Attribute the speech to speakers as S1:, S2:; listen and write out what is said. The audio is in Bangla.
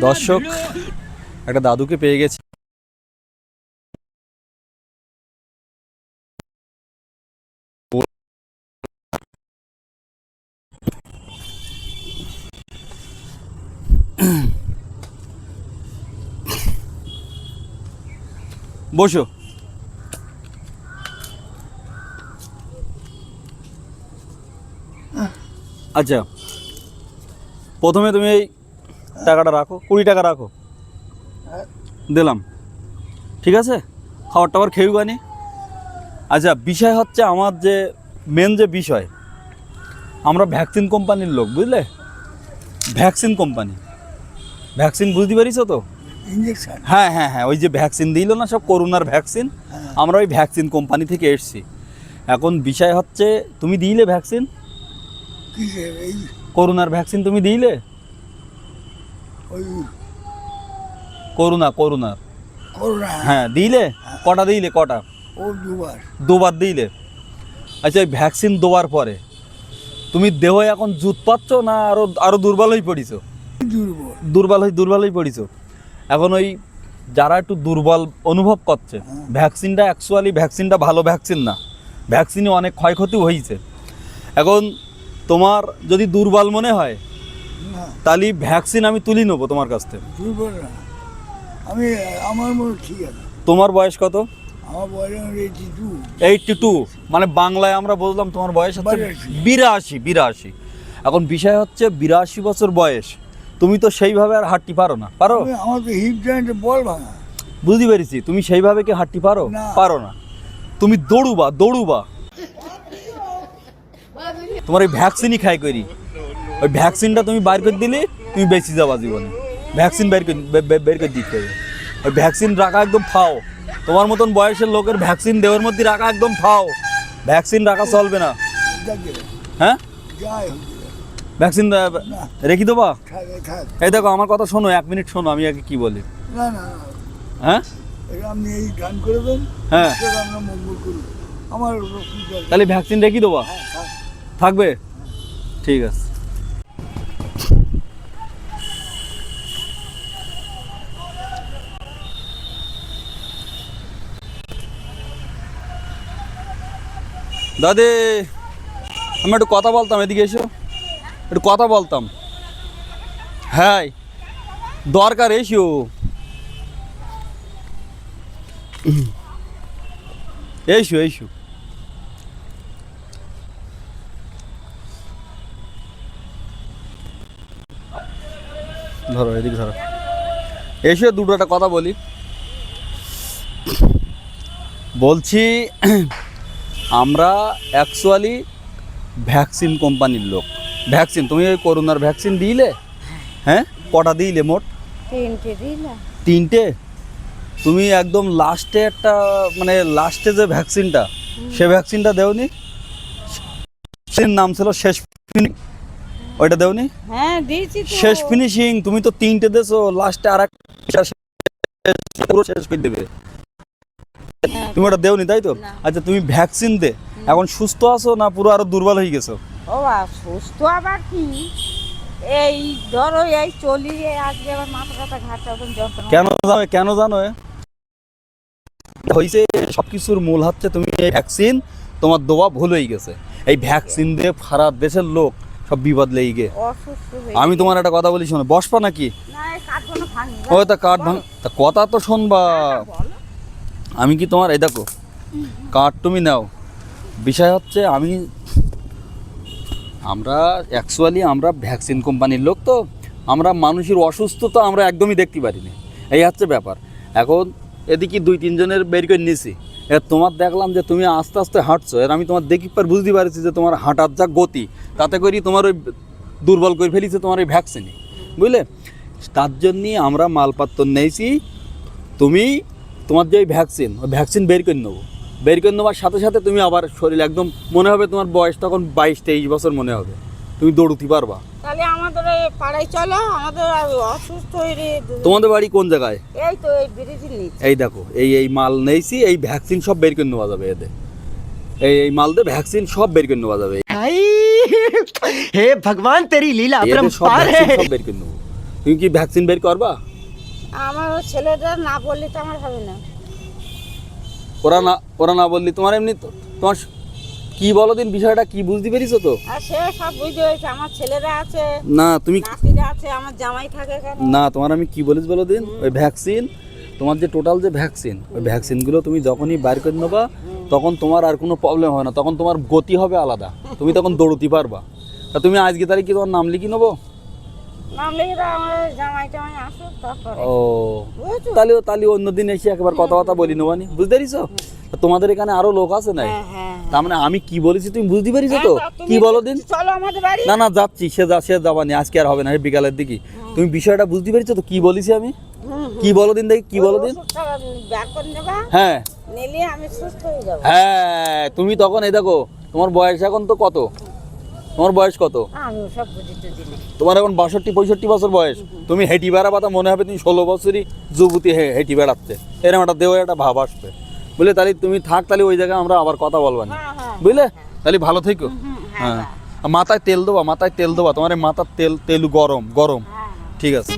S1: দর্শক, একটা দাদুকে পেয়ে গেছি। বসো। আচ্ছা, প্রথমে তুমি এই টাকাটা রাখো, 20 টাকা রাখো, দিলাম, ঠিক আছে? খাবার টাবার খেয়েও গানি। আচ্ছা, বিষয় হচ্ছে আমার যে মেন যে বিষয়, আমরা ভ্যাকসিন কোম্পানির লোক, বুঝলে? ভ্যাকসিন কোম্পানি, ভ্যাকসিন বুঝতে পারিস তো?
S2: ইঞ্জেকশন?
S1: হ্যাঁ হ্যাঁ হ্যাঁ, ওই যে ভ্যাকসিন দিল না সব, করোনার ভ্যাকসিন, আমরা ওই ভ্যাকসিন কোম্পানি থেকে এসছি। এখন বিষয় হচ্ছে, তুমি দিলে ভ্যাকসিন, করোনার ভ্যাকসিন তুমি দিলে? করোনার
S2: করোনা?
S1: হ্যাঁ দিলে। কটা দিলে, কটা?
S2: ও
S1: দুবার দিলে। আচ্ছা, ওই ভ্যাকসিন দেওয়ার পরে তুমি দেহ এখন জুত পাচ্ছ না আরো দুর্বল হয়ে পড়িছো? দুর্বল হয়ে পড়িছো। এখন ওই যারা একটু দুর্বল অনুভব করছে, ভ্যাকসিনটা অ্যাকচুয়ালি ভ্যাকসিনটা ভালো ভ্যাকসিন না, ভ্যাকসিনে অনেক ক্ষয়ক্ষতি হয়েছে। এখন তোমার যদি দুর্বল মনে হয় তাহলে ভ্যাকসিন আমি তুলি নেবো তোমার কাছ থেকে।
S2: দুর্বল না আমি, আমার মনে ঠিক আছে।
S1: তোমার বয়স কত?
S2: আমার বয়স
S1: 82। মানে বাংলায় আমরা বললাম তোমার বয়স হচ্ছে 82। এখন বিষয় হচ্ছে 82 বছর বয়স, তুমি তো সেইভাবে আর হাঁটতে পারো না, পারো?
S2: আমার তো হিপ জয়েন্টে বল ভাঙা।
S1: বুঝতে পেরেছি, তুমি সেইভাবে কি হাঁটতে পারো? পারো না। তুমি দৌড়ুবা। তোমার এই ভ্যাকসিনই খাই করি, ওই ভ্যাকসিনটা তুমি বাইর করে দিলে তুমি বেঁচে যাবা জীবনে। ভ্যাকসিন বের করে দিতে হবে। ওই ভ্যাকসিন রাখা একদম ফাও, তোমার মতন বয়সের লোকের ভ্যাকসিন দেওয়ার মধ্যে রাখা একদম ফাও। ভ্যাকসিন রাখা চলবে না। হ্যাঁ, ভ্যাকসিন রেখে দেবা? এই দেখো, আমার কথা শোনো, 1 মিনিট শোনো, আমি আগে কি বলি। হ্যাঁ,
S2: আপনি এই গান করে দেন,
S1: হ্যাঁ,
S2: আমরা মঙ্গল করি। আমার
S1: তাহলে ভ্যাকসিন রেখে দেবা? থাকবে, ঠিক আছে। দাদি, আমি একটু কথা বলতাম, এদিকে এসো, একটু কথা বলতাম। হ্যাঁ, দরকার, এসো। এসো। ধরো, এদিকে ধরো, এসো, দুটো একটা কথা বলি। বলছি, আমরা অ্যাকচুয়ালি ভ্যাকসিন কোম্পানির লোক। ভ্যাকসিন, তুমি ওই করোনার ভ্যাকসিন দিলে? হ্যাঁ, কটা দিলে মোট?
S3: 3টে দিলাম।
S1: 3টে? তুমি একদম লাস্টে একটা, মানে লাস্টে যে ভ্যাকসিনটা, সে ভ্যাকসিনটা দেওনি? নাম ছিল শেষ ফিনিশিং, ওইটা দেওনি?
S3: হ্যাঁ দিয়েছি তো।
S1: শেষ ফিনিশিং, তুমি তো 3টে দিয়েছো, লাস্টে আর একটা পুরো শেষ করে দেবে, তুমি ওটা দেওনি, তাই তো? আচ্ছা, তুমি ভ্যাকসিন দে এখন সুস্থ আছো না পুরো আরো দুর্বল হয়ে গেছো?
S3: ও সুস্থ আবার কি, এই ধরো এই চলিয়ে আজকে আবার মাথা ব্যথা, ঘাটটা যন্ত্রণা।
S1: কেন জানো হয়েছে? সবকিছুর মূল হচ্ছে তুমি এই ভ্যাকসিন, তোমার দেওয়া ভুল হয়ে গেছে। এই ভ্যাকসিন দিয়ে সারা দেশের লোক সব বিপদ লেগে গে। আমি তোমার একটা কথা বলি, শোনো, বসবা নাকি? ও তা কাঠ ভাঙ, তা কথা তো শুনবা। আমি কি তোমার, এই দেখো কাঠ তুমি নাও। বিষয় হচ্ছে আমরা অ্যাকচুয়ালি আমরা ভ্যাকসিন কোম্পানির লোক, তো আমরা মানুষের অসুস্থতা আমরা একদমই দেখতে পারি না, এই হচ্ছে ব্যাপার। এখন এদিকে 2-3 জনের বের করে নিয়েছি, এবার তোমার দেখলাম যে তুমি আস্তে আস্তে হাঁটছো, এর আমি তোমার দেখি পর বুঝতে পারছি যে তোমার হাঁটার যা গতি, তাতে করি তোমার ওই দুর্বল করে ফেলেছে তোমার এই ভ্যাকসিনে, বুঝলে? তার জন্যই আমরা মালপত্র নিয়েছি। তুমি তোমার যে ভ্যাকসিন, ওই ভ্যাকসিন বের করে নেওয়ার সাথে সাথে তুমি আবার শরীর একদম মনে হবে, তোমার বয়স তখন 22-23 বছর মনে হবে, তুমি দৌড়তে পারবা।
S3: তাহলে আমাদের পাড়ায় চলো, আমাদের অসুস্থ হয়ে রে।
S1: তোমাদের বাড়ি কোন জায়গায়?
S3: এই তো এই ব্রিজের নিচে।
S1: এই দেখো, এই মাল নেইছি, এই ভ্যাকসিন সব বের করে নেওয়া যাবে এতে। এই মাল দিয়ে ভ্যাকসিন সব বের করে নেওয়া যাবে।
S4: हे भगवान तेरी लीला
S1: এদের সব
S4: अपरंपार
S1: ভ্যাকসিন
S4: है
S1: সব বের করে নেবো। তুমি কি ভ্যাকসিন বের করবা?
S3: আমার ওই ছেলেটা না বললে তো আমার হবে না।
S1: ওরা না বললি তোমার এমনি তো তোমার কি বলো দিন বিষয়টা কি বুঝতে পেরেছো তো?
S3: আর সে সব বুঝতে হয়েছে, আমার ছেলেরা আছে,
S1: না তুমি
S3: নাতিরা আছে, আমার জামাই থাকে এখানে।
S1: না তোমার আমি কি বলেছি বলো দিন, ওই ভ্যাকসিন তোমার যে টোটাল যে ভ্যাকসিন, ওই ভ্যাকসিনগুলো তুমি যখনই বাইর করে নেবা তখন তোমার আর কোনো প্রবলেম হয় না, তখন তোমার গতি হবে আলাদা, তুমি তখন দৌড়তে পারবা। তা তুমি আজকে তারিখ কি তোমার নাম লিখি নেবো?
S3: নাম লিখে দাও, আমার জামাই টামাই আসুক তারপরে।
S1: ও
S3: বুঝেছো?
S1: তাহলে অন্যদিন এসে একবার কথাবার্তা বলি নেবানি, বুঝতে পারিছো? তা তোমাদের এখানে আরো লোক আছে না?
S3: হ্যাঁ, হ্যাঁ।
S1: তার মানে আমি কি বলেছি তুমি বুঝতে পারিছো তো?
S3: হ্যাঁ, তা তুমি
S1: কি বলো দিন?
S3: চলো আমাদের বাড়ি।
S1: না যাচ্ছি, সে যাবানি, আজকে আর হবে না, এই বিকালের দিকে। তুমি বিষয়টা বুঝতে পেরেছো তো কি বলেছি আমি? কি বলো দিন দেখি, কি বলো দিন?
S3: ওষুধটা ব্যাগ করে নেবা,
S1: হ্যাঁ
S3: নিলে আমি সুস্থ হয়ে যাবো।
S1: হ্যাঁ, তুমি তখন এই দেখো তোমার বয়স এখন তো কত, তোমার বয়স কত?
S3: আমি সব বুঝি টুঝি না।
S1: তোমার এখন 62-65 বছর বয়স, তুমি হেঁটি বেড়া পাতা মনে হবে তুমি 16 বছরই যুবতী হেঁটি বেড়াচ্ছে, এরকম একটা দেহ একটা ভাব আসবে, বুঝলে? তাহলে তুমি থাক, তাহলে ওই জায়গায় আমরা আবার কথা বলবা না,
S3: হ্যাঁ, হ্যাঁ,
S1: বুঝলে? তাহলে ভালো থেকো।
S3: হ্যাঁ,
S1: হ্যাঁ, মাথায় তেল দেবা, তোমার এই মাথার তেলু গরম,
S3: হ্যাঁ।
S1: ঠিক আছে।